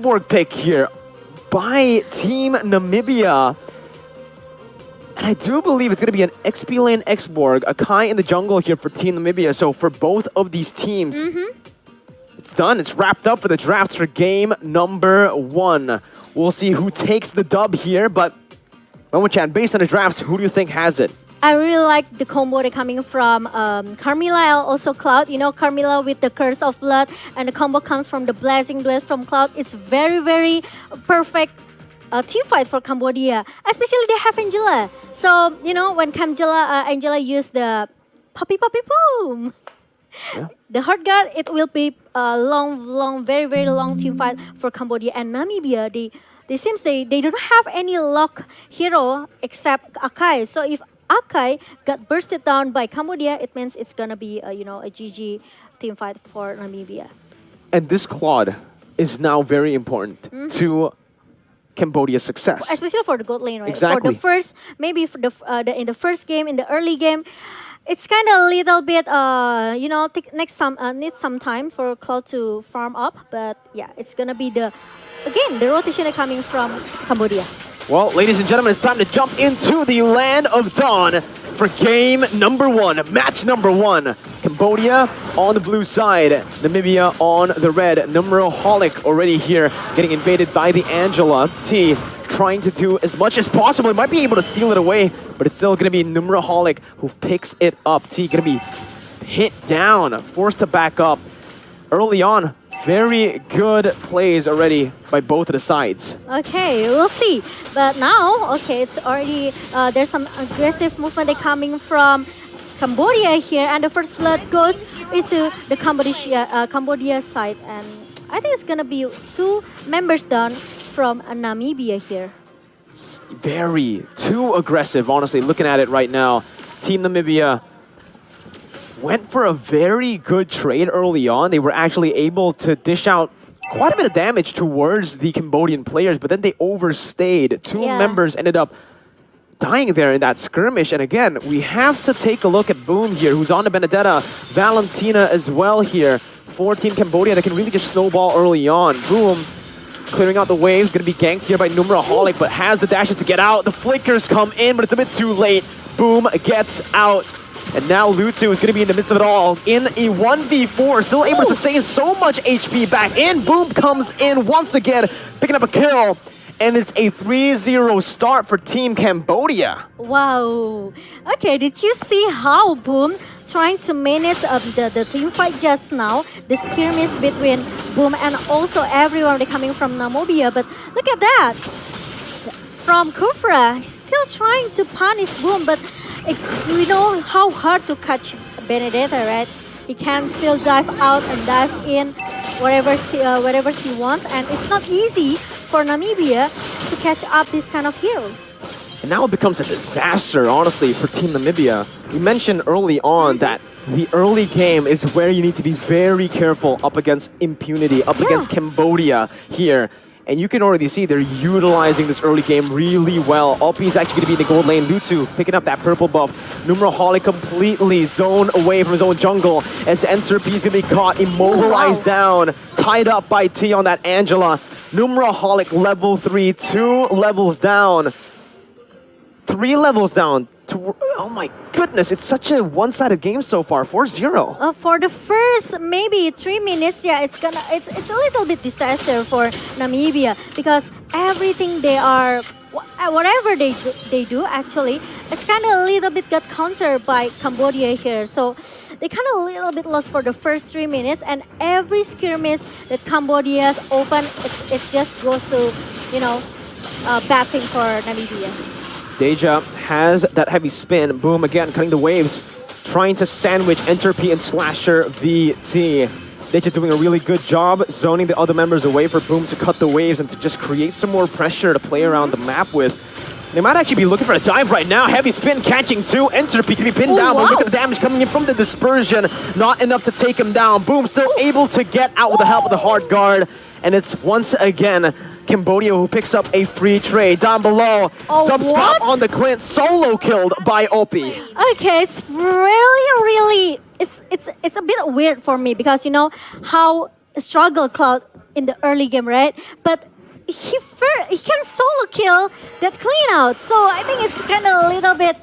Work pick here by Team Namibia. And I do believe it's going to be an XP lane Xborg, a Kai in the jungle here for Team Namibia. So for both of these teams, it's done. It's wrapped up for the drafts for game number 1. We'll see who takes the dub here, but Momo-chan, based on the drafts, who do you think has it? I really like the combo they're coming from Carmilla and also Cloud. You know, Carmilla with the Curse of Blood, and the combo comes from the Blazing Duet from Cloud. It's very, very perfect team fight for Cambodia. Especially they have Angela. So, you know, when Angela used the Poppy Boom, the Heart Guard, it will be a long, very, very long team fight for Cambodia and Namibia. They seems they don't have any lock hero except Akai. So if Akai got bursted down by Cambodia, it means it's gonna be a GG team fight for Namibia. And this Claude is now very important to Cambodia's success, especially for the gold lane, right? Exactly. For the first, maybe for in the first game, in the early game, it's kind of a little bit, need some time for Cloud to farm up. But yeah, it's gonna be the rotation coming from Cambodia. Well, ladies and gentlemen, it's time to jump into the Land of Dawn for game number 1, match number 1. Cambodia on the blue side, Namibia on the red. Numeraholic already here, getting invaded by the Angela. T trying to do as much as possible. He might be able to steal it away, but it's still going to be Numeraholic who picks it up. T going to be hit down, forced to back up. Early on, very good plays already by both of the sides. Okay, we'll see. But now, okay, it's already, there's some aggressive movement coming from Cambodia here. And the first blood goes into the Cambodia side. And I think it's going to be 2 members down from Namibia here. Very too aggressive, honestly, looking at it right now. Team Namibia went for a very good trade early on. They were actually able to dish out quite a bit of damage towards the Cambodian players, but then they overstayed. 2 members ended up dying there in that skirmish. And again, we have to take a look at Boom here, who's on the Benedetta. Valentina as well here for Team Cambodia that can really just snowball early on. Boom clearing out the waves, gonna be ganked here by Numeraholic, but has the dashes to get out. The flickers come in, but it's a bit too late. Boom gets out. And now Lutsu is going to be in the midst of it all in a 1v4, still able to sustain so much HP back in. Boom comes in once again, picking up a kill. And it's a 3-0 start for Team Cambodia. Wow. Okay, did you see how Boom trying to manage the team fight just now? The skirmish between Boom and also everyone coming from Namibia. But look at that. From Kufra, still trying to punish Boom, but we know how hard to catch Benedetta, right? He can still dive out and dive in wherever she wants, and it's not easy for Namibia to catch up these kind of heroes. And now it becomes a disaster, honestly, for Team Namibia. We mentioned early on that the early game is where you need to be very careful up against impunity, up against Cambodia here. And you can already see they're utilizing this early game really well. Alpi is actually going to be in the gold lane. Lutsu picking up that purple buff. Numeraholic completely zoned away from his own jungle as Entropy is going to be caught, immobilized down, tied up by T on that Angela. Numeraholic level 3, 2 levels down. 3 levels down. Oh my goodness, it's such a one-sided game so far, 4-0. For the first maybe 3 minutes, yeah, it's a little bit disaster for Namibia because everything whatever they do actually, it's kind of a little bit got countered by Cambodia here. So they kind of a little bit lost for the first 3 minutes, and every skirmish that Cambodia's open, it just goes to, bad thing for Namibia. Deja has that heavy spin. Boom again, cutting the waves. Trying to sandwich Entropy and Slasher VT. Deja doing a really good job zoning the other members away for Boom to cut the waves and to just create some more pressure to play around the map with. They might actually be looking for a dive right now. Heavy spin catching 2. Entropy can be pinned down, but look at the damage coming in from the dispersion. Not enough to take him down. Boom still able to get out with the help of the hard guard. And it's once again Cambodia who picks up a free trade. Down below, Subscop on the Clint, solo killed by Opie. Okay, it's really, it's a bit weird for me because you know how struggle Cloud in the early game, right? But he can solo kill that clean out. So I think it's kind of a little bit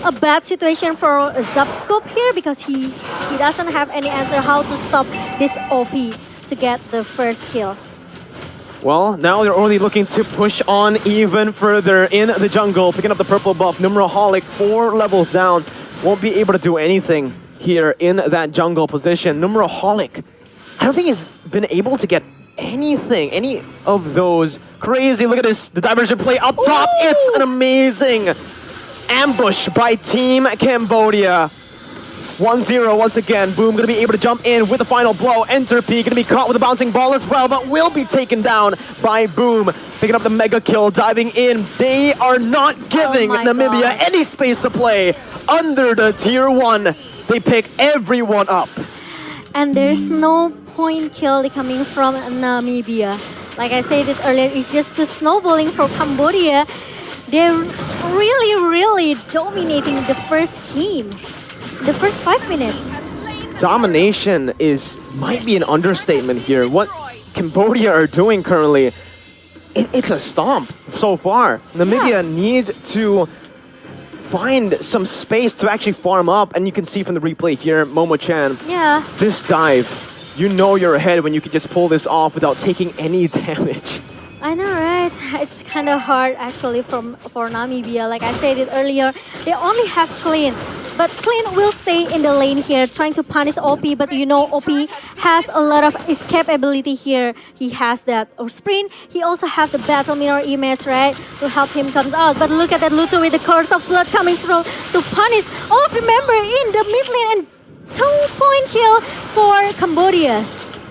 a bad situation for Zubscope here because he doesn't have any answer how to stop this OP to get the first kill. Well, now they're only looking to push on even further in the jungle, picking up the purple buff. Numeraholic 4 levels down, won't be able to do anything here in that jungle position. Numeraholic, I don't think he's been able to get anything, any of those. Crazy, look at this, the diversion play up top. Ooh. It's an amazing ambush by Team Cambodia. 1-0 once again. Boom gonna be able to jump in with the final blow. Enter P gonna be caught with a bouncing ball as well, but will be taken down by Boom. Picking up the mega kill, diving in. They are not giving Namibia God. any space to play. Under the tier 1, they pick everyone up. And there's no point kill coming from Namibia. Like I said it earlier, it's just the snowballing for Cambodia. They're really dominating the first game. The first 5 minutes. Domination might be an understatement here. What Cambodia are doing currently, it's a stomp so far. Namibia need to find some space to actually farm up, and you can see from the replay here, Momo-chan, Yeah. this dive, you know you're ahead when you can just pull this off without taking any damage. I know, right? It's kind of hard actually for Namibia. Like I said it earlier, they only have Clean. But Clean will stay in the lane here, trying to punish OP. But you know, OP has a lot of escape ability here. He has that sprint. He also has the battle mirror image, right, to help him comes out. But look at that Luto with the curse of blood coming through to punish. Oh, remember in the mid lane and 2-point kill for Cambodia.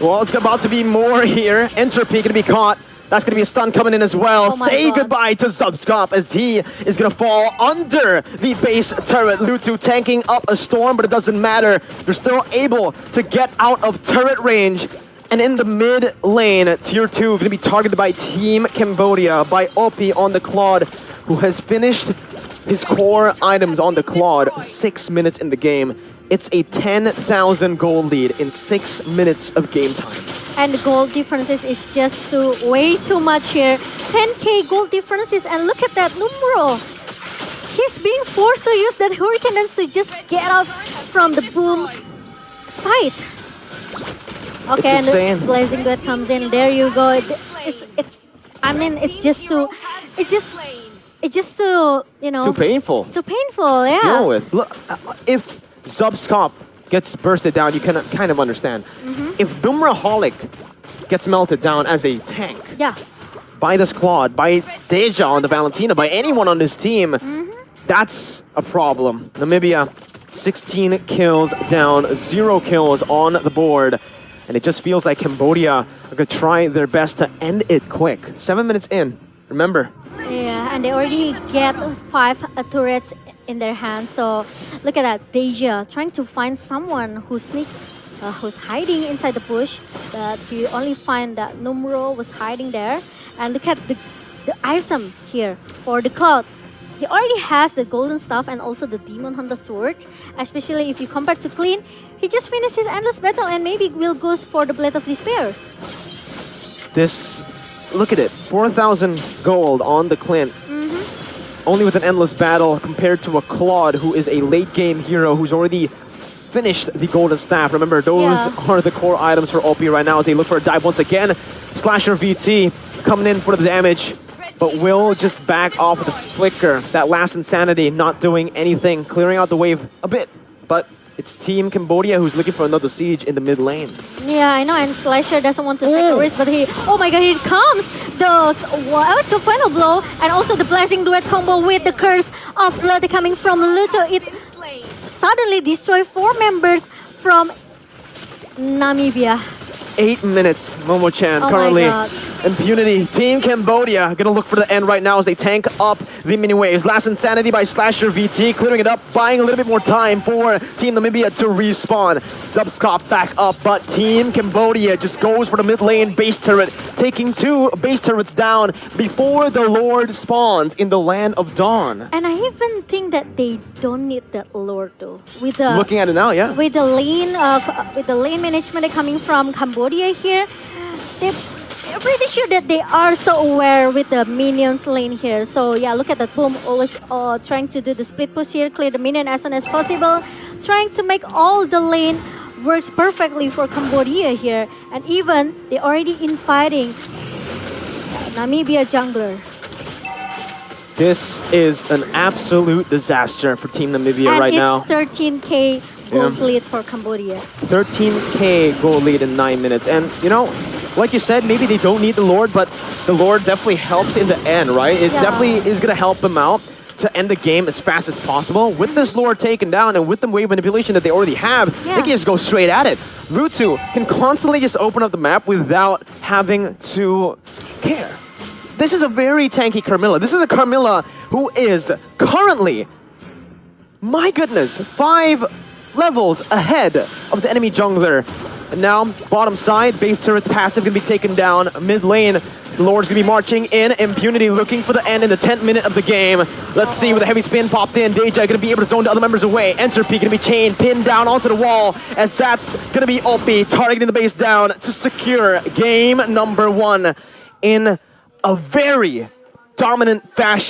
Well, it's about to be more here. Entropy gonna be caught. That's going to be a stun coming in as well. Oh my Say God. goodbye to Zubscop as he is going to fall under the base turret. Lutu tanking up a storm, but it doesn't matter. They're still able to get out of turret range. And in the mid lane, tier 2 going to be targeted by Team Cambodia, by OP on the Claude, who has finished his core items on the Claude 6 minutes in the game. It's a 10,000 gold lead in 6 minutes of game time. And the gold differences is just way too much here. 10k gold differences, and look at that Numero. He's being forced to use that Hurricane Dance to just get out from the Boom site. Okay, and the Blazing Duet comes in. There you go. It's just too, you know. Too painful. Too painful, yeah. Deal with. Look, if Zubscop gets bursted down, you can kind of understand. If Dumraholic gets melted down as a tank Yeah. by this Claude, by Deja on the Valentina, by anyone on this team, that's a problem. Namibia, 16 kills down, 0 kills on the board. And it just feels like Cambodia are going to try their best to end it quick. 7 minutes in, remember. Yeah, and they already get 5 turrets in their hands. So look at that, Deja trying to find someone who's hiding inside the bush. But he only find that Numero was hiding there. And look at the item here for the Cloud. He already has the golden staff and also the demon hunter sword. Especially if you compare to Clean, he just finished his endless battle and maybe will go for the blade of despair. Look at it, 4,000 gold on the Clint. Only with an endless battle compared to a Claude who is a late game hero who's already finished the golden staff. Remember, those are the core items for OP right now as they look for a dive once again. Slasher VT coming in for the damage, but will just back off with a flicker. That last insanity not doing anything, clearing out the wave a bit, but it's Team Cambodia who's looking for another siege in the mid lane. Yeah, I know, and Slasher doesn't want to take a risk, but oh my God, here comes the final blow, and also the Blessing Duet combo with the Curse of Flood coming from Luto. It suddenly destroyed 4 members from Namibia. 8 minutes, Momo-chan Oh currently my God. Impunity. Team Cambodia gonna look for the end right now as they tank up the mini waves. Last Insanity by Slasher VT, clearing it up, buying a little bit more time for Team Namibia to respawn. Subscop back up, but Team Cambodia just goes for the mid lane base turret, taking 2 base turrets down before the Lord spawns in the Land of Dawn. And I even think that they don't need that Lord though. With the Looking at it now, yeah. with the lane management coming from Cambodia here, I'm pretty sure that they are so aware with the minions lane here. So yeah, look at that boom, always trying to do the split push here, clear the minion as soon as possible, trying to make all the lane works perfectly for Cambodia here. And even they already infighting Namibia jungler. This is an absolute disaster for Team Namibia And right now. it's 13k gold lead for Cambodia. 13k goal lead in 9 minutes. And you know, like you said, maybe they don't need the Lord, but the Lord definitely helps in the end, right? It definitely is going to help them out to end the game as fast as possible. With this Lord taken down and with the wave manipulation that they already have, they can just go straight at it. Lutu can constantly just open up the map without having to care. This is a very tanky Carmilla. This is a Carmilla who is currently, my goodness, 5 levels ahead of the enemy jungler. And now, bottom side, base turret's passive gonna be taken down. Mid lane, the Lord's gonna be marching in. Impunity looking for the end in the 10th minute of the game. Let's see, with a heavy spin popped in, Deja gonna be able to zone the other members away. Entropy gonna be chained, pinned down onto the wall, as that's gonna be Opie targeting the base down to secure game number 1 in a very dominant fashion.